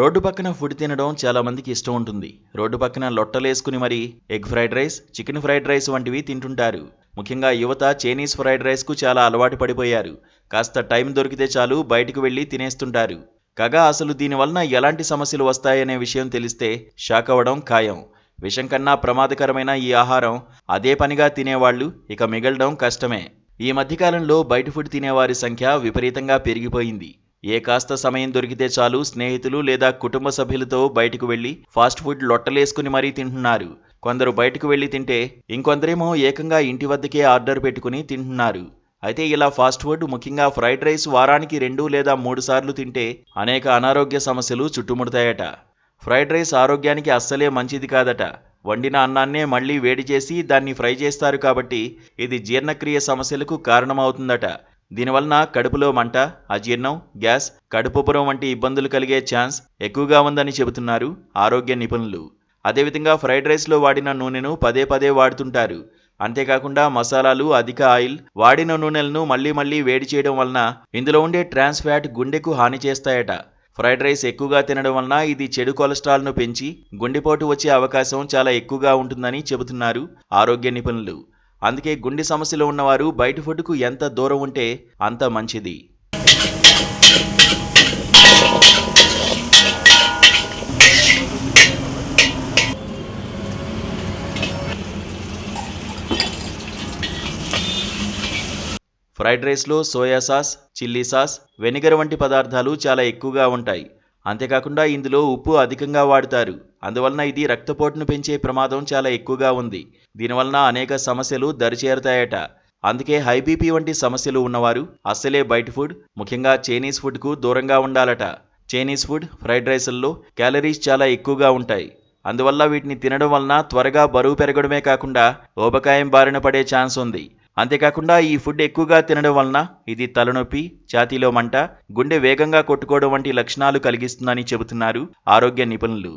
Road పక్కన food తినడం చాలా మందికి ఇష్టం ఉంటుంది. రోడ్డు పక్కన లొట్టలేసుకుని మరి egg fried rice, chicken fried rice వంటివి తింటుంటారు. ముఖ్యంగా యువత చైనీస్ ఫ్రైడ్ రైస్కు చాలా అలవాటు పడిపోయారు. కాస్త టైం దొరికితే చాలు బయటకు వెళ్ళి తినేస్తుంటారు. కాగా అసలు దీనివలన ఎలాంటి సమస్యలు వస్తాయనే విషయం తెలిస్తే షాక్ అవ్వడం ఖాయం. విషం కన్నా ప్రమాదకరమైన ఈ ఆహారం అదే పనిగా తినేవాళ్లు ఇక మిగలడం కష్టమే. ఈ మధ్యకాలంలో బయట ఫుడ్ తినేవారి సంఖ్య విపరీతంగా పెరిగిపోయింది. ఏ కాస్త సమయం దొరికితే చాలు స్నేహితులు లేదా కుటుంబ సభ్యులతో బయటకు వెళ్లి ఫాస్ట్ ఫుడ్ లొట్టలేసుకుని మరీ తింటున్నారు. కొందరు బయటకు వెళ్లి తింటే ఇంకొందరేమో ఏకంగా ఇంటి వద్దకే ఆర్డర్ పెట్టుకుని తింటున్నారు. అయితే ఇలా ఫాస్ట్ ఫుడ్, ముఖ్యంగా ఫ్రైడ్ రైస్ వారానికి 2 లేదా 3 సార్లు తింటే అనేక అనారోగ్య సమస్యలు చుట్టుముడతాయట. ఫ్రైడ్ రైస్ ఆరోగ్యానికి అస్సలే మంచిది కాదట. వండిన అన్నాన్నే మళ్లీ వేడి చేసి దాన్ని ఫ్రై చేస్తారు కాబట్టి ఇది జీర్ణక్రియ సమస్యలకు కారణమవుతుందట. దీనివలన కడుపులో మంట, అజీర్ణం, గ్యాస్, కడుపుబ్బరం వంటి ఇబ్బందులు కలిగే ఛాన్స్ ఎక్కువగా ఉందని చెబుతున్నారు ఆరోగ్య నిపుణులు. అదేవిధంగా ఫ్రైడ్ రైస్లో వాడిన నూనెను పదే పదే వాడుతుంటారు. అంతేకాకుండా మసాలాలు, అధిక ఆయిల్, వాడిన నూనెలను మళ్లీ వేడి చేయడం వలన ఇందులో ఉండే ట్రాన్స్ ఫ్యాట్ గుండెకు హాని చేస్తాయట. ఫ్రైడ్ రైస్ ఎక్కువగా తినడం వలన ఇది చెడు కొలెస్ట్రాల్ను పెంచి గుండెపోటు వచ్చే అవకాశం చాలా ఎక్కువగా ఉంటుందని చెబుతున్నారు ఆరోగ్య నిపుణులు. అందుకే గుండె సమస్యలు ఉన్నవారు బయట ఫుడ్కు ఎంత దూరం ఉంటే అంత మంచిది. ఫ్రైడ్ రైస్లో soya sauce, chilli sauce, vinegar వంటి పదార్థాలు చాలా ఎక్కువగా ఉంటాయి. అంతేకాకుండా ఇందులో ఉప్పు అధికంగా వాడుతారు. అందువలన ఇది రక్తపోటును పెంచే ప్రమాదం చాలా ఎక్కువగా ఉంది. దీనివలన అనేక సమస్యలు దరిచేరుతాయట. అందుకే హై బీపీ వంటి సమస్యలు ఉన్నవారు అస్సలే బయట ఫుడ్, ముఖ్యంగా చైనీస్ ఫుడ్కు దూరంగా ఉండాలట. చైనీస్ ఫుడ్, ఫ్రైడ్ రైస్ల్లో క్యాలరీస్ చాలా ఎక్కువగా ఉంటాయి. అందువల్ల వీటిని తినడం వలన త్వరగా బరువు పెరగడమే కాకుండా ఊబకాయం బారిన పడే ఛాన్స్ ఉంది. అంతేకాకుండా ఈ ఫుడ్ ఎక్కువగా తినడం వలన ఇది తలనొప్పి, ఛాతీలో మంట, గుండె వేగంగా కొట్టుకోవడం వంటి లక్షణాలు కలిగిస్తుందని చెబుతున్నారు ఆరోగ్య నిపుణులు.